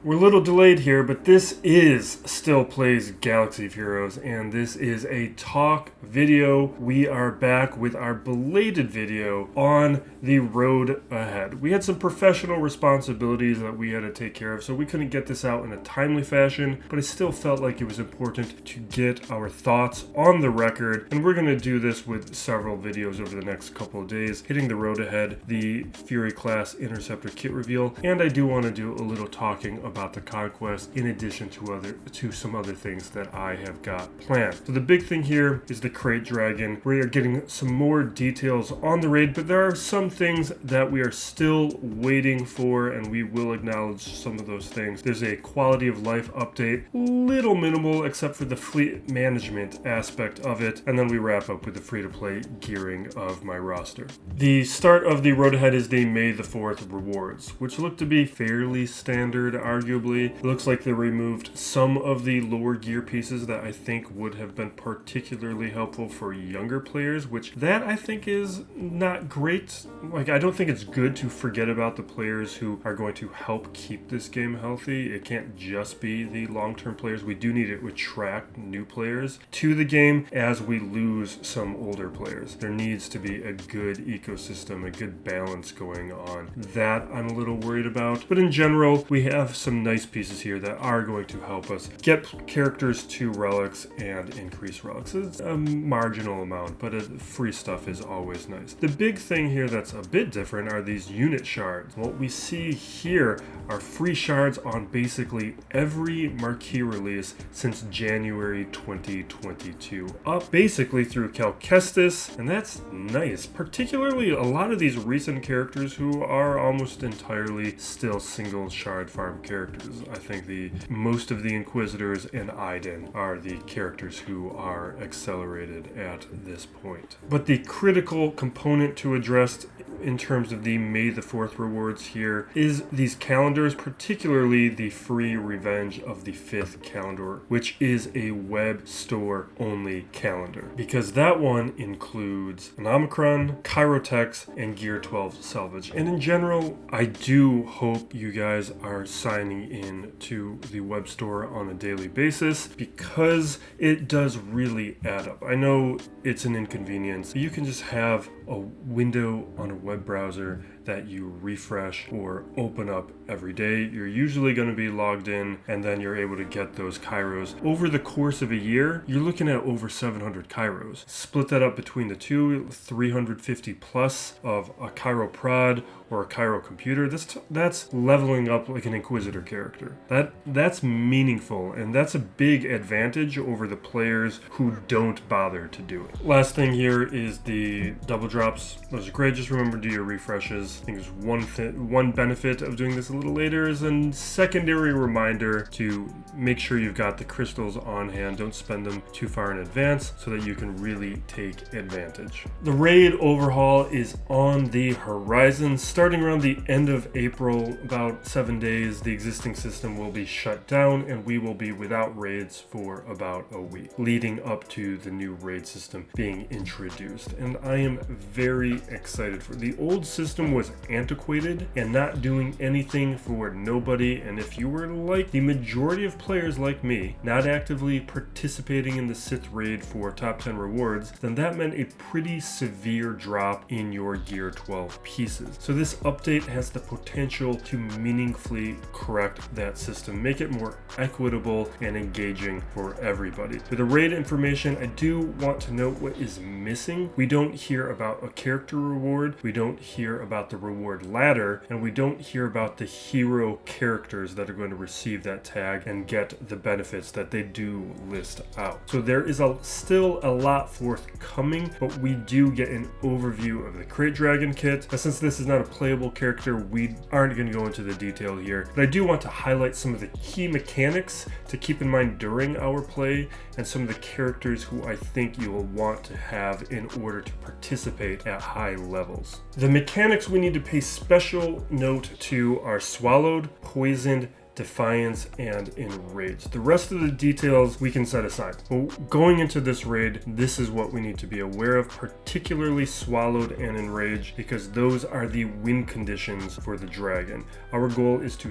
We're a little delayed here, but this is Still Plays Galaxy of Heroes, and this is a talk video. We are back with our belated video on the road ahead. We had some professional responsibilities that we had to take care of, so we couldn't get this out in a timely fashion, but I still felt like it was important to get our thoughts on the record, and we're going to do this with several videos over the next couple of days, hitting the road ahead, the Fury class interceptor kit reveal, and I do want to do a little talking about the conquest in addition to some other things that I have got planned. So the big thing here is the Krayt Dragon. We are getting some more details on the raid, but there are some things that we are still waiting for, and we will acknowledge some of those things. There's a quality of life update, little minimal except for the fleet management aspect of it, and then we wrap up with the free-to-play gearing of my roster. The start of the road ahead is the May the 4th rewards, which look to be fairly standard, arguably. It looks like they removed some of the lower gear pieces that I think would have been particularly helpful for younger players, which that I think is not great. Like, I don't think it's good to forget about the players who are going to help keep this game healthy. It can't just be the long-term players. We do need to attract new players to the game as we lose some older players. There needs to be a good ecosystem, a good balance going on. That I'm a little worried about. But in general, we have some nice pieces here that are going to help us get characters to relics and increase relics. It's a marginal amount, but free stuff is always nice. The big thing here that's a bit different are these unit shards. What we see here are free shards on basically every marquee release since January 2022, up basically through Cal Kestis, and that's nice. Particularly a lot of these recent characters who are almost entirely still single shard farm characters. I think most of the Inquisitors and Iden are the characters who are accelerated at this point. But the critical component to address in terms of the May the 4th rewards here is these calendars, particularly the free Revenge of the 5th calendar, which is a web store only calendar, because that one includes an Omicron, Chirotex, and Gear 12 salvage. And in general, I do hope you guys are signing in to the web store on a daily basis, because it does really add up. I know it's an inconvenience. You can just have a window on a web browser that you refresh or open up every day. You're usually going to be logged in, and then you're able to get those Kairos. Over the course of a year, you're looking at over 700 Kairos. Split that up between the two, 350 plus of a Cairo prod or a Cairo computer. That's leveling up like an Inquisitor character. That's meaningful, and that's a big advantage over the players who don't bother to do it. Last thing here is the double drops. Those are great. Just remember to do your refreshes. I think there's one benefit of doing this a little later is a secondary reminder to make sure you've got the crystals on hand. Don't spend them too far in advance so that you can really take advantage. The raid overhaul is on the horizon. Starting around the end of April, about 7 days, the existing system will be shut down and we will be without raids for about a week, leading up to the new raid system being introduced. And I am very excited for it. The old system was antiquated and not doing anything for nobody, and if you were like the majority of players like me, not actively participating in the Sith raid for top 10 rewards, then that meant a pretty severe drop in your Gear 12 pieces. So this update has the potential to meaningfully correct that system, make it more equitable and engaging for everybody. For the raid information, I do want to note what is missing. We don't hear about a character reward, we don't hear about the reward ladder, and we don't hear about the hero characters that are going to receive that tag and get the benefits that they do list out. So there is still a lot forthcoming, but we do get an overview of the Krayt Dragon Kit. Now, since this is not a playable character, we aren't going to go into the detail here, but I do want to highlight some of the key mechanics to keep in mind during our play and some of the characters who I think you will want to have in order to participate at high levels. The mechanics we need to pay special note to are swallowed, poisoned, Defiance, and Enrage. The rest of the details we can set aside. But going into this raid, this is what we need to be aware of, particularly Swallowed and Enrage, because those are the win conditions for the dragon. Our goal is to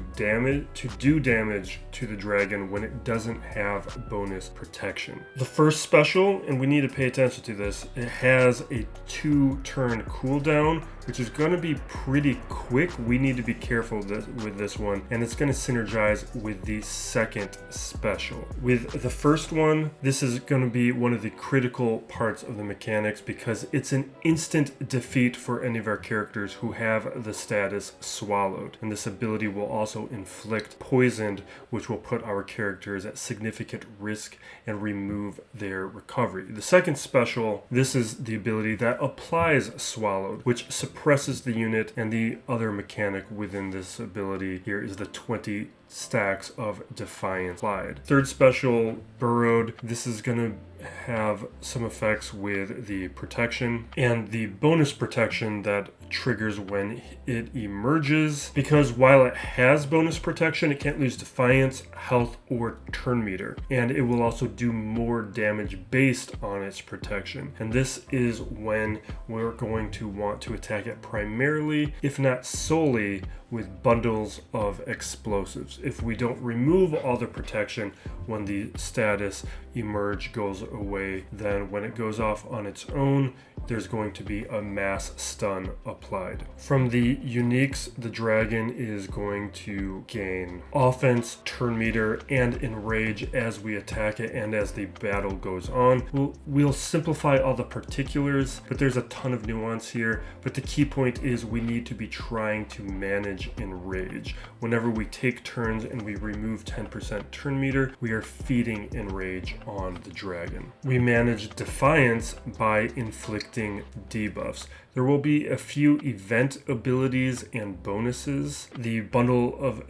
do damage to the dragon when it doesn't have bonus protection. The first special, and we need to pay attention to this, it has a 2-turn cooldown, which is going to be pretty quick. We need to be careful with this one, and it's going to synergize with the second special. With the first one, this is going to be one of the critical parts of the mechanics because it's an instant defeat for any of our characters who have the status Swallowed, and this ability will also inflict Poisoned, which will put our characters at significant risk and remove their recovery. The second special, this is the ability that applies Swallowed, which suppresses the unit, and the other mechanic within this ability here is the 20 stacks of Defiance applied. Third special, Burrowed. This is going to have some effects with the protection and the bonus protection that triggers when it emerges, because while it has bonus protection, it can't lose Defiance, health, or turn meter, and it will also do more damage based on its protection. And this is when we're going to want to attack it primarily, if not solely, with bundles of explosives. If we don't remove all the protection when the status Emerge goes away, then when it goes off on its own, there's going to be a mass stun applied. From the uniques, the dragon is going to gain offense, turn meter, and enrage as we attack it and as the battle goes on. We'll simplify all the particulars, but there's a ton of nuance here. But the key point is we need to be trying to manage enrage. Whenever we take turns and we remove 10% turn meter, we are feeding enrage on the dragon. We manage Defiance by inflicting debuffs. There will be a few event abilities and bonuses. The bundle of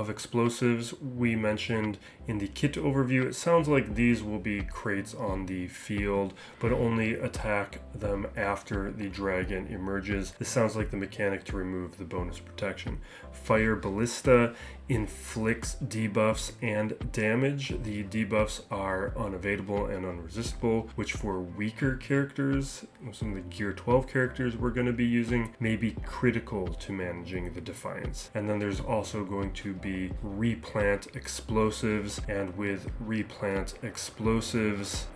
explosives we mentioned in the kit overview. It sounds like these will be crates on the field, but only attack them after the dragon emerges. This sounds like the mechanic to remove the bonus protection. Fire Ballista inflicts debuffs and damage. The debuffs are unavailable and unresistible, which for weaker characters, some of the Gear 12 characters we're going to be using, may be critical to managing the Defiance. And then there's also going to be Replant Explosives, and with Replant Explosives,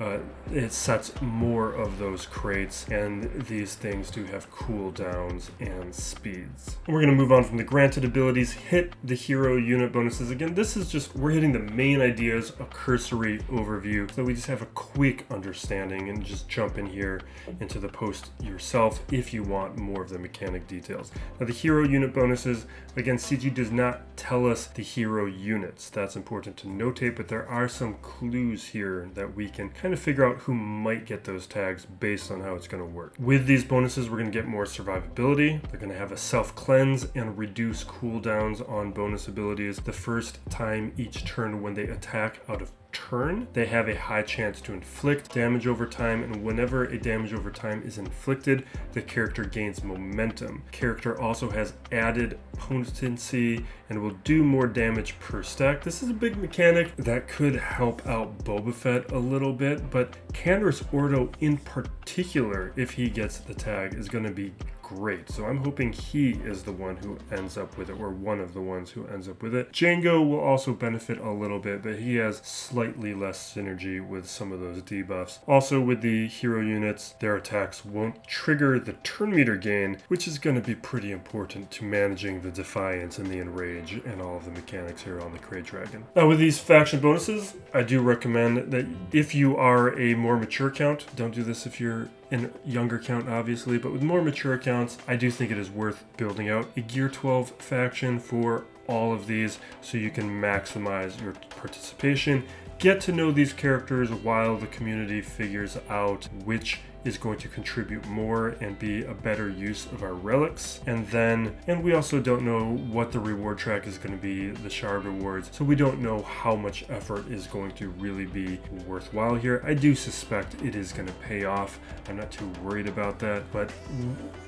it sets more of those crates, and these things do have cooldowns and speeds. And we're going to move on from the granted abilities, hit the hero unit bonuses. Again, this is just, we're hitting the main ideas, a cursory overview, so we just have a quick understanding, and just jump in here into the post yourself if you want more of the mechanic details. Now the hero unit bonuses, again, CG does not tell us the hero units. That's important to notate, but there are some clues here that we can kind of figure out who might get those tags based on how it's going to work. With these bonuses, we're going to get more survivability. They're going to have a self-cleanse and reduce cooldowns on bonus abilities the first time each turn when they attack out of turn. They have a high chance to inflict damage over time, and whenever a damage over time is inflicted, the character gains momentum. Character also has added potency and will do more damage per stack. This is a big mechanic that could help out Boba Fett a little bit, but Canderous Ordo in particular, if he gets the tag, is going to be great. So I'm hoping he is the one who ends up with it, or one of the ones who ends up with it. Django will also benefit a little bit, but he has slightly less synergy with some of those debuffs. Also with the hero units, their attacks won't trigger the turn meter gain, which is going to be pretty important to managing the Defiance and the Enrage and all of the mechanics here on the Krayt Dragon. Now with these faction bonuses, I do recommend that if you are a more mature count, don't do this if you're in younger count obviously, but with more mature accounts, I do think it is worth building out a Gear 12 faction for all of these so you can maximize your participation. Get to know these characters while the community figures out which is going to contribute more and be a better use of our relics. And we also don't know what the reward track is going to be, the shard rewards, so we don't know how much effort is going to really be worthwhile here. I do suspect it is going to pay off. I'm not too worried about that, but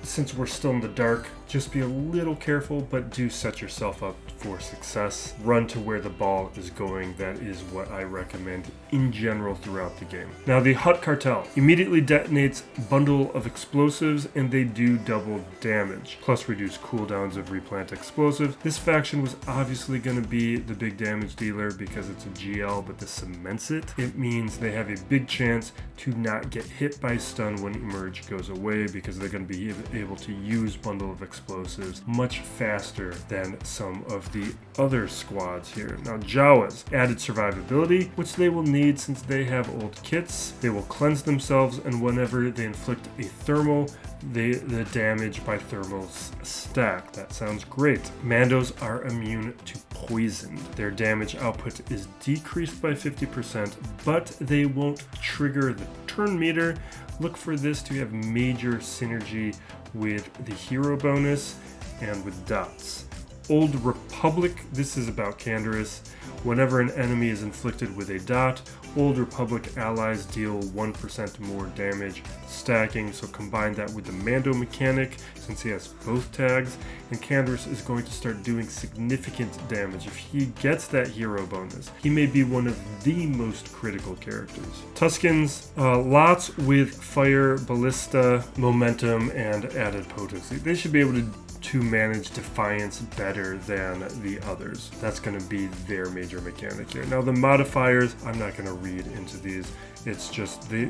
since we're still in the dark, just be a little careful, but do set yourself up for success. Run to where the ball is going. That is what I recommend in general throughout the game. Now, the Hut Cartel immediately detonates bundle of explosives, and they do double damage, plus reduce cooldowns of replant explosives. This faction was obviously going to be the big damage dealer because it's a GL, but this cements it. It means they have a big chance to not get hit by stun when Emerge goes away, because they're going to be able to use bundle of explosives much faster than some of the other squads here. Now, Jawas added survivability, which they will need since they have old kits. They will cleanse themselves, and whenever they inflict a thermal, the damage by thermals stack. That sounds great. Mandos are immune to poison. Their damage output is decreased by 50%, but they won't trigger the turn meter. Look for this to have major synergy with the hero bonus and with dots. Old Republic, this is about Canderous. Whenever an enemy is inflicted with a dot, Old Republic allies deal 1% more damage stacking, so combine that with the Mando mechanic since he has both tags, and Canderous is going to start doing significant damage. If he gets that hero bonus, he may be one of the most critical characters. Tuskens, lots with fire, ballista, momentum, and added potency. They should be able to manage Defiance better than the others. That's going to be their major mechanic here. Now, the modifiers, I'm not going to read into these. It's just the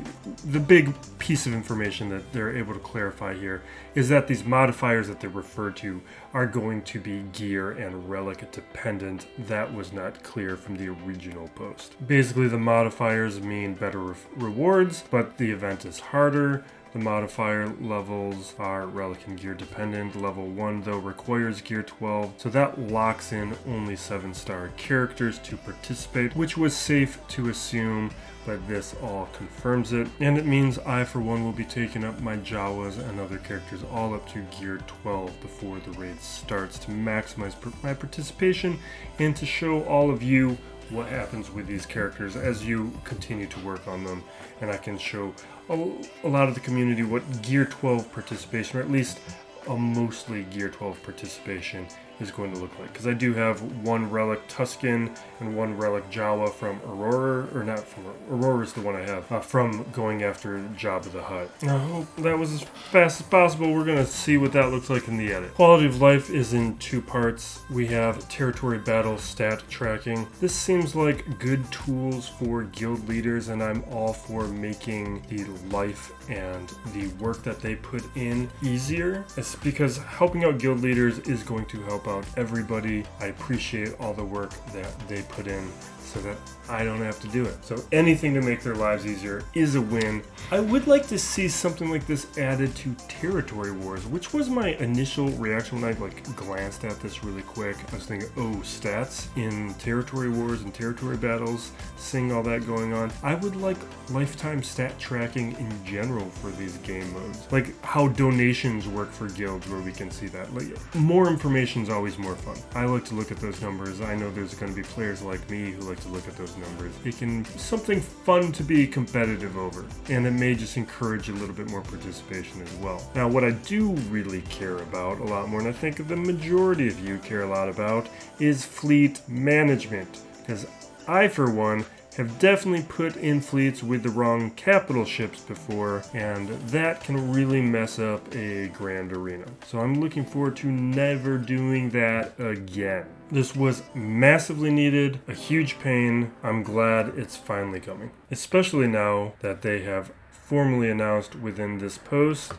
big piece of information that they're able to clarify here is that these modifiers that they refer to are going to be gear and relic dependent. That was not clear from the original post. Basically, the modifiers mean better rewards, but the event is harder. The modifier levels are relic and gear dependent. Level 1, though, requires gear 12, so that locks in only 7-star characters to participate, which was safe to assume, but this all confirms it. And it means I, for one, will be taking up my Jawas and other characters all up to gear 12 before the raid starts to maximize my participation and to show all of you what happens with these characters as you continue to work on them. And I can show a lot of the community what gear 12 participation, or at least a mostly gear 12 participation, is going to look like. Because I do have one relic Tusken and one relic Jawa from Aurora, or not from Aurora is the one I have, from going after Jabba the Hutt. I hope that was as fast as possible. We're going to see what that looks like in the edit. Quality of life is in 2 parts. We have territory battle stat tracking. This seems like good tools for guild leaders, and I'm all for making the life and the work that they put in easier. It's because helping out guild leaders is going to help out everybody. I appreciate all the work that they put in so that I don't have to do it. So anything to make their lives easier is a win. I would like to see something like this added to Territory Wars, which was my initial reaction when I glanced at this really quick. I was thinking, oh, stats in Territory Wars and territory battles, seeing all that going on. I would like lifetime stat tracking in general for these game modes. Like how donations work for guilds, where we can see that. Like, more information is always more fun. I like to look at those numbers. I know there's going to be players like me who like to look at those numbers. It can be something fun to be competitive over, and it may just encourage a little bit more participation as well. Now, what I do really care about a lot more, and I think the majority of you care a lot about, is fleet management. Because I, for one, have definitely put in fleets with the wrong capital ships before, and that can really mess up a grand arena. So I'm looking forward to never doing that again. This was massively needed, a huge pain. I'm glad it's finally coming, especially now that they have formally announced within this post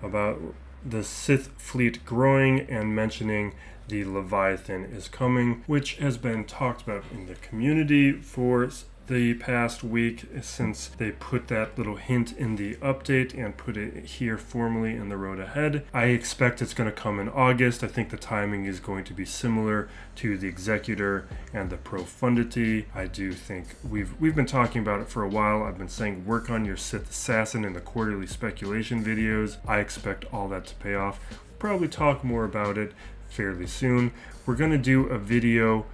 about the Sith fleet growing and mentioning the Leviathan is coming, which has been talked about in the community for the past week since they put that little hint in the update and put it here formally in the road ahead. I expect it's going to come in August. I think the timing is going to be similar to the Executor and the Profundity. I do think we've been talking about it for a while. I've been saying work on your Sith Assassin in the quarterly speculation videos. I expect all that to pay off. We'll probably talk more about it fairly soon. We're going to do a video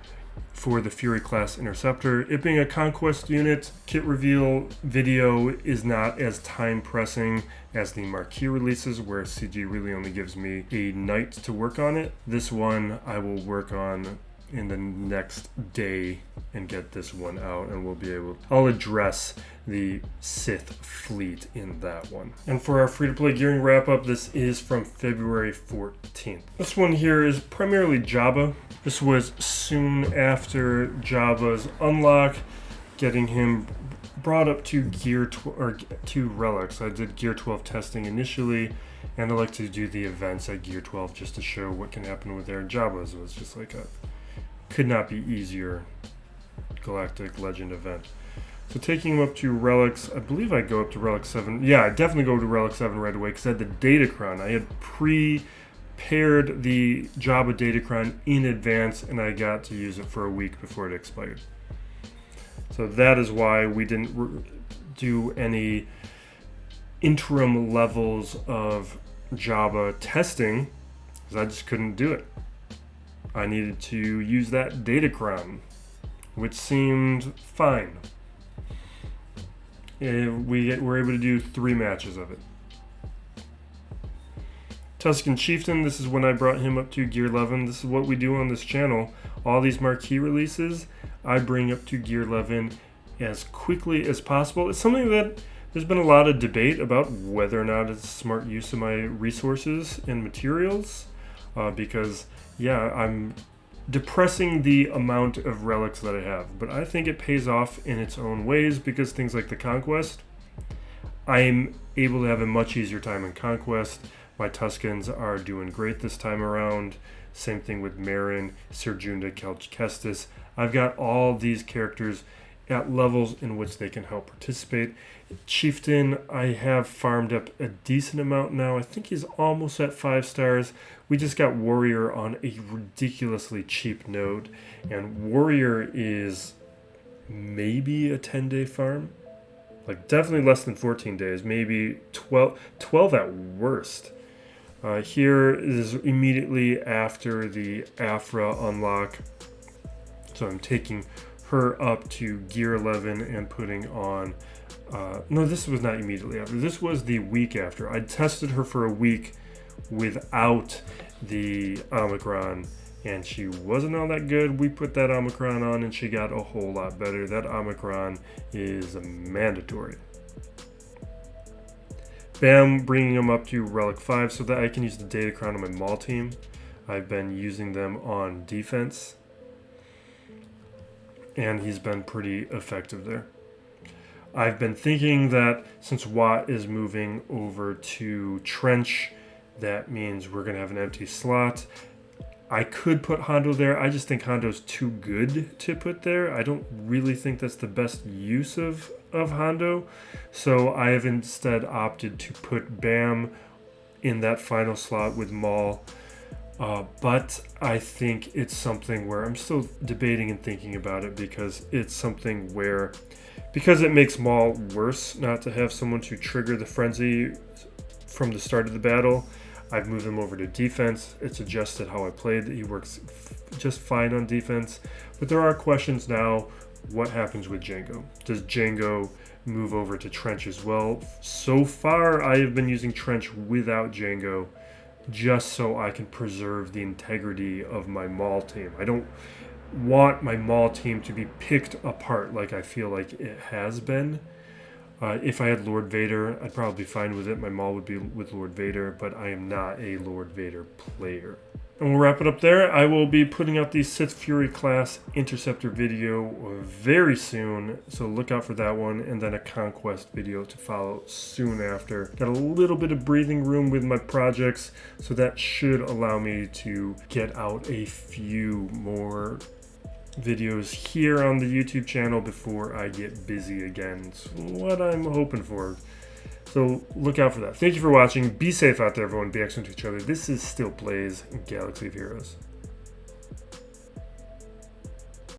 for the Fury class interceptor. It being a conquest unit, kit reveal video is not as time pressing as the marquee releases, where CG really only gives me a night to work on it. This one I will work on in the next day and get this one out, and I'll address the Sith fleet in that one. And for our free-to-play gearing wrap-up, this is from February 14th. This one here is primarily Jabba. This was soon after Jabba's unlock, getting him brought up to to relics. I did Gear 12 testing initially, and I like to do the events at Gear 12 just to show what can happen with their Jabba's. It was just like could not be easier Galactic Legend event. So taking him up to relics, I believe I go up to relic 7. Yeah, I definitely go to relic 7 right away because I had the Datacron. I had prepared the Jabba Datacron in advance, and I got to use it for a week before it expired. So that is why we didn't do any interim levels of Jabba testing, because I just couldn't do it. I needed to use that Datacron, which seemed fine. We were able to do 3 matches of it. Tusken Chieftain, this is when I brought him up to Gear 11. This is what we do on this channel. All these marquee releases, I bring up to Gear 11 as quickly as possible. It's something that there's been a lot of debate about whether or not it's a smart use of my resources and materials, because, yeah, I'm depressing the amount of relics that I have, but I think it pays off in its own ways, because things like the Conquest, I'm able to have a much easier time in Conquest. My Tuskens are doing great this time around. Same thing with Marin, Serjunda, Cal Kestis. I've got all these characters at levels in which they can help participate. Chieftain, I have farmed up a decent amount now. I think he's almost at 5 stars. We just got Warrior on a ridiculously cheap node, and Warrior is maybe a 10-day farm. Like, definitely less than 14 days, maybe 12 at worst. Here is immediately after the Afra unlock, so I'm taking her up to Gear 11 and putting on, no, this was not immediately after, this was the week after. I tested her for a week without the Omicron, and she wasn't all that good. We put that Omicron on and she got a whole lot better. That Omicron is mandatory. Bam, bringing him up to Relic 5 so that I can use the Datacron on my Maul team. I've been using them on defense, and he's been pretty effective there. I've been thinking that since Watt is moving over to Trench, that means we're going to have an empty slot. I could put Hondo there. I just think Hondo's too good to put there. I don't really think that's the best use of Hondo. So I have instead opted to put Bam in that final slot with Maul. But I think it's something where I'm still debating and thinking about it, because it's something where, because it makes Maul worse not to have someone to trigger the frenzy from the start of the battle, I've moved him over to defense. It's adjusted how I played. He works just fine on defense. But there are questions now. What happens with Jango? Does Jango move over to Trench as well? So far, I have been using Trench without Jango, just so I can preserve the integrity of my Maul team. I don't want my Maul team to be picked apart like I feel like it has been. If I had Lord Vader, I'd probably be fine with it. My Maul would be with Lord Vader, but I am not a Lord Vader player. And we'll wrap it up there. I will be putting out the Sith Fury class Interceptor video very soon, so look out for that one, and then a Conquest video to follow soon after. Got a little bit of breathing room with my projects, so that should allow me to get out a few more videos here on the YouTube channel before I get busy again. It's what I'm hoping for. So look out for that. Thank you for watching. Be safe out there, everyone. Be excellent to each other. This is Still Plays Galaxy of Heroes.